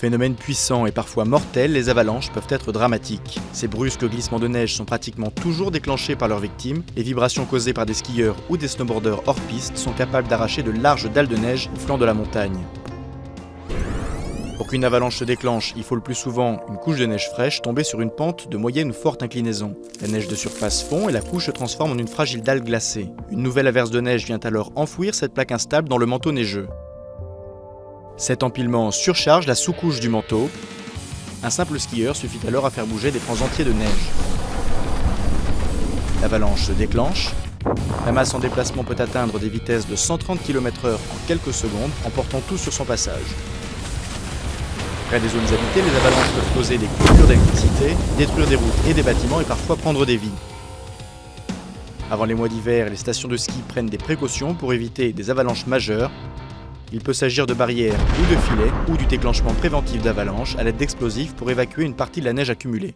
Phénomène puissant et parfois mortel, les avalanches peuvent être dramatiques. Ces brusques glissements de neige sont pratiquement toujours déclenchés par leurs victimes. Les vibrations causées par des skieurs ou des snowboarders hors piste sont capables d'arracher de larges dalles de neige au flanc de la montagne. Pour qu'une avalanche se déclenche, il faut le plus souvent une couche de neige fraîche tombée sur une pente de moyenne ou forte inclinaison. La neige de surface fond et la couche se transforme en une fragile dalle glacée. Une nouvelle averse de neige vient alors enfouir cette plaque instable dans le manteau neigeux. Cet empilement surcharge la sous-couche du manteau. Un simple skieur suffit alors à faire bouger des pans entiers de neige. L'avalanche se déclenche. La masse en déplacement peut atteindre des vitesses de 130 km/h en quelques secondes, emportant tout sur son passage. Près des zones habitées, les avalanches peuvent causer des coupures d'électricité, détruire des routes et des bâtiments et parfois prendre des vies. Avant les mois d'hiver, les stations de ski prennent des précautions pour éviter des avalanches majeures. Il peut s'agir de barrières ou de filets ou du déclenchement préventif d'avalanches à l'aide d'explosifs pour évacuer une partie de la neige accumulée.